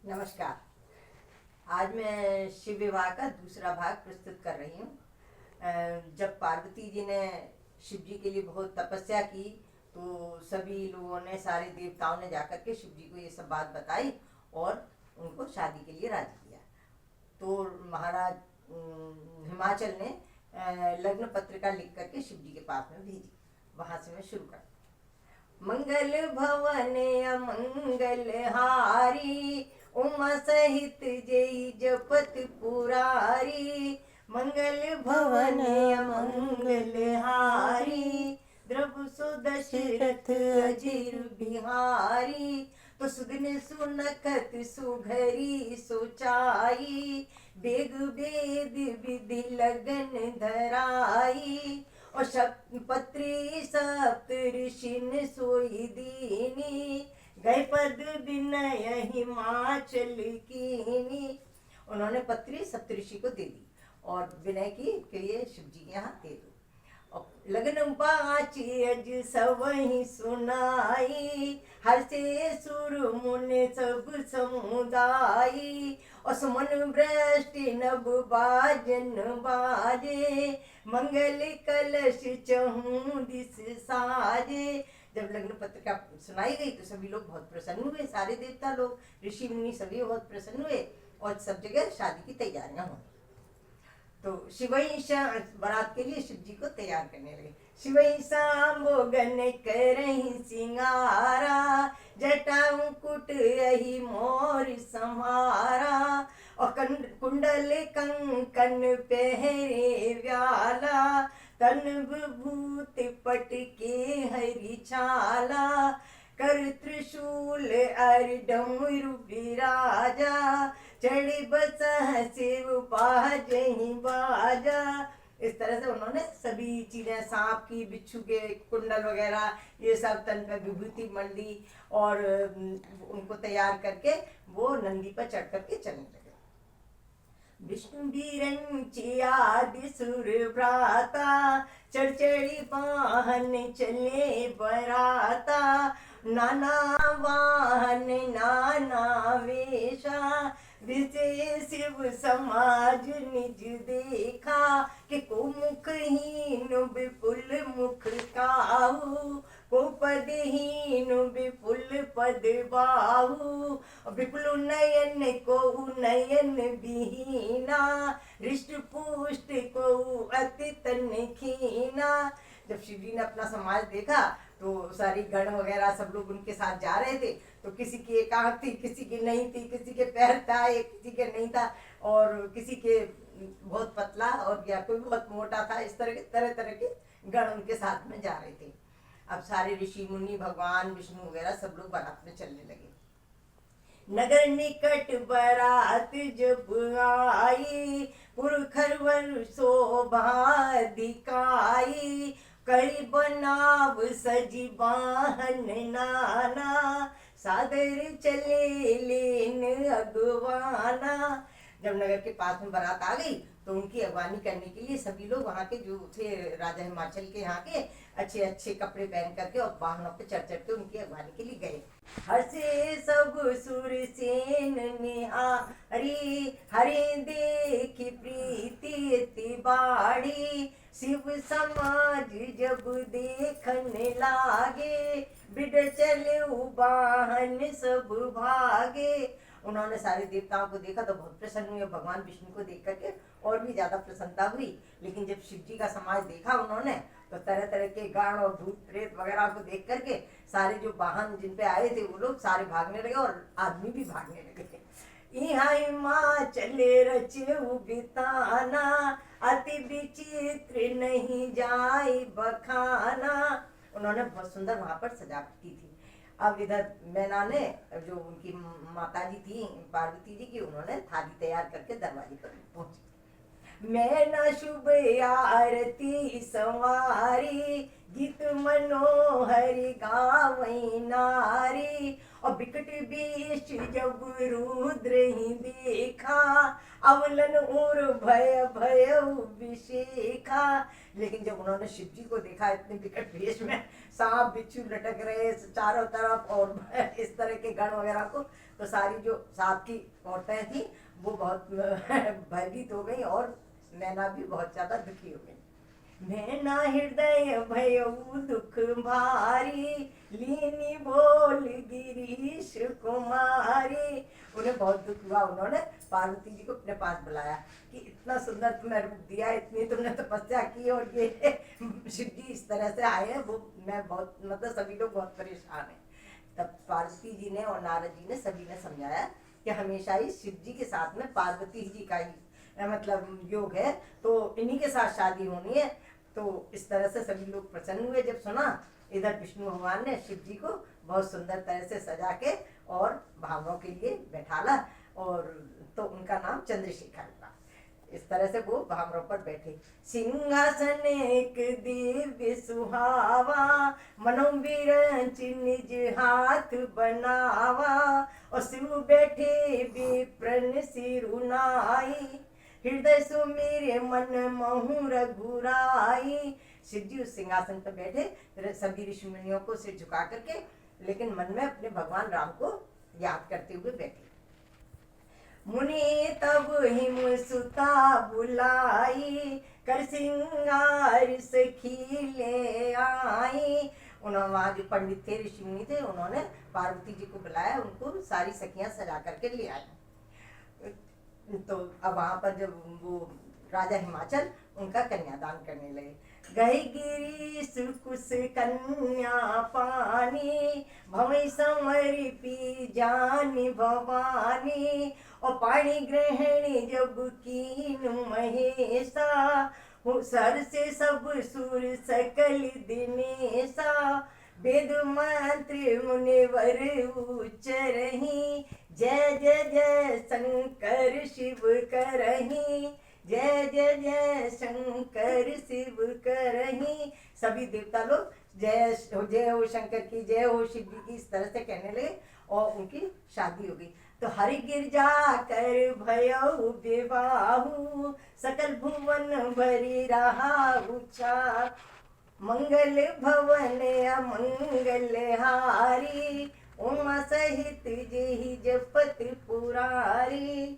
नमस्कार। आज मैं शिव विवाह का दूसरा भाग प्रस्तुत कर रही हूँ। जब पार्वती जी ने शिव जी के लिए बहुत तपस्या की तो सभी लोगों ने, सारे देवताओं ने जाकर के शिव जी को ये सब बात बताई और उनको शादी के लिए राजी किया। तो महाराज हिमाचल ने लग्न पत्रिका लिख करके शिव जी के पास में भेजी। वहां से मैं शुरू कर। मंगल भवन अमंगल हारी, उमा सहित जय जपत पुरारी। मंगल भवन अमंगल हारी, द्रव सुदशरथ अजीर बिहारी। तो सुगन सुनखत सुघरी सोचाई, बेग वेद विधि लगन धराई। और पत्री सप्त ऋषिन सोई दीनी, गए पद विनय हिमाचल कीनी। उन्होंने पत्री सप्तऋषि को दे दी और विनय की कि ये शिव जी के यहाँ दे दो। और लगन बाची अज सब ही सुनाई, हर से सुर मुनि सब समुदाई। और सुमन वृष्टि नभ बाजन बाजे, मंगल कलश चहूं दिस साजे। जब लग्न पत्रिका सुनाई गई तो सभी लोग बहुत प्रसन्न हुए, सारे देवता लोग, ऋषि मुनि सभी बहुत प्रसन्न हुए और सब जगह शादी की तैयारियां होने। तो शिवई बारात के लिए शिव जी को तैयार करने लगे। शिवई सांबो गन करही सिंगारा, जटा मुकुट यही मोर सम्हारा। और कुंडल कंकन पहरे व्याला, तन विभूत पट के हरि छाला। कर त्रिशूल अर डमरू बिराजा, चढ़ी बसा शिव बाजहि बाजा। इस तरह से उन्होंने सभी चीजें, सांप की, बिच्छू के कुंडल वगैरह ये सब तन पे विभूति मंडी और उनको तैयार करके वो नंदी पर चढ़ करके चलने लगे। विष्णु बीरंची आदि सुर भ्राता, चढ़चढ़ी वाहन चले बराता। नाना वाहन नाना वेशा, विजय शिव समाज निज देखा। कि को मुखहीन विपुल मुख काहू, को पदहीन विपुल पद बाहू। विपुल नयन को नयन विहीना, हृष्ट पुष्ट को अति तन खीना। जब शिव जी ने अपना समाज देखा तो सारी गण वगैरह सब लोग उनके साथ जा रहे थे। तो किसी की एक आंख थी, किसी की नहीं थी, किसी के पैर था, एक किसी के नहीं था, और किसी के बहुत पतला और या कोई बहुत मोटा था। इस तरह तरह के गण उनके साथ में जा रहे थे। अब सारे ऋषि मुनि, भगवान विष्णु वगैरह सब लोग बारात में चलने लगे। नगर निकट बारात जब आई, पुरखरवर शोभा दिखाई। कई बनाव सजी वाहन नाना, सादर चले लेन अगवाना। जब नगर के पास में बारात आ गई तो उनकी अगवानी करने के लिए सभी लोग वहाँ के जो थे, राजा हिमाचल के यहाँ के, अच्छे अच्छे कपड़े पहन करके और वाहनों पे चढ़ चढ़ के उनकी अगवानी के लिए गए। हर से सब सुर सेन निहारी, हरे देखी प्रीति बाड़ी। शिव समाज जब देखन लागे, बिड चले वाहन सब भागे। उन्होंने सारे देवताओं को देखा तो बहुत प्रसन्न हुए, भगवान विष्णु को देख करके और भी ज्यादा प्रसन्नता हुई। लेकिन जब शिव जी का समाज देखा उन्होंने तो तरह तरह के गाण और भूत प्रेत वगैरह को देख करके सारे जो वाहन जिन पे आए थे वो लोग सारे भागने लगे और आदमी भी भागने लगे। यहाँ माँ चले रचे बिताना, अति विचित्र नहीं जाए बखाना। उन्होंने बहुत सुंदर वहां पर सजावट की थी। अब इधर मैना ने, जो उनकी माता जी थी पार्वती जी की, उन्होंने थाली तैयार करके दरवाजे पर पहुंची। मैना शुभ आरती संवारी, गीत मनोहरि गावई नारी। और बिकट बीच जब रुद्र ही देखा, अवलन उर भय भय विशेखा। लेकिन जब उन्होंने शिव जी को देखा इतने विकट वेश में, सांप बिच्छू लटक रहे चारों तरफ और इस तरह के गण वगैरह को, तो सारी जो साथ की औरतें थी वो बहुत भयभीत हो गई और नैना भी बहुत ज्यादा दुखी हो गई। नैना हृदय भयउ दुख भारी, लीनी बोल गिरीश कुमारी। उन्हें बहुत दुख हुआ। उन्होंने पार्वती जी को अपने पास बुलाया कि इतना सुंदर तुम्हें रूप दिया, इतनी तुमने तपस्या की और ये शिव जी इस तरह से आए हैं, वो मैं बहुत मतलब सभी लोग बहुत परेशान हैं। तब पार्वती जी ने और नारद जी ने सभी ने समझाया कि हमेशा ही शिव जी के साथ में पार्वती जी का ही मतलब योग है, तो इन्हीं के साथ शादी होनी है। तो इस तरह से सभी लोग प्रसन्न हुए जब सुना। इधर विष्णु भगवान ने शिव जी को बहुत सुंदर तरह से सजा के और भावों के लिए बैठाला, और तो उनका नाम चंद्रशेखर हुआ। इस तरह से वो भामरों पर बैठे। सिंहासन एक दिव्य सुहावा, मनो बिरंच निज हाथ बनावा। और शिव बैठे विप्रन सिरुनाई, हृदय सुमेरे मन महु रघुराई। शिव जी उस सिंहासन पर बैठे सभी ऋषि मुनियों को सिर झुका करके, लेकिन मन में अपने भगवान राम को याद करते हुए बैठे। मुनि तब हिम सुता बुलाई, कर सिंगार सखी ले आई। उन्होंने वहां जो पंडित थे ऋषि मुनि थे, उन्होंने पार्वती जी को बुलाया, उनको सारी सखियां सजा करके ले आई। तो अब वहां पर जब वो राजा हिमाचल उनका कन्यादान करने लगे। गई गिरी सुकुस कन्या पानी, भवई समरी पी जानी भवानी। और पाणी ग्रहण जब कीन महेशा, सर से सब सुर सकल दिनेशा। वेद मंत्र मुनिवर उच्चरहि, जय जय जय शंकर शिव करहि, जय जय जय शंकर शिव करहि। सभी देवता लोग जय जय हो शंकर की, जय हो शिव जी की, इस तरह से कहने लगे और उनकी शादी हो गई। तो हरि गिरजा कर भयउ विवाहु, सकल भुवन भरी रहा उचा। मंगल भवन अमंगल हारी, उमा सहित जेहि जपत पुरारी।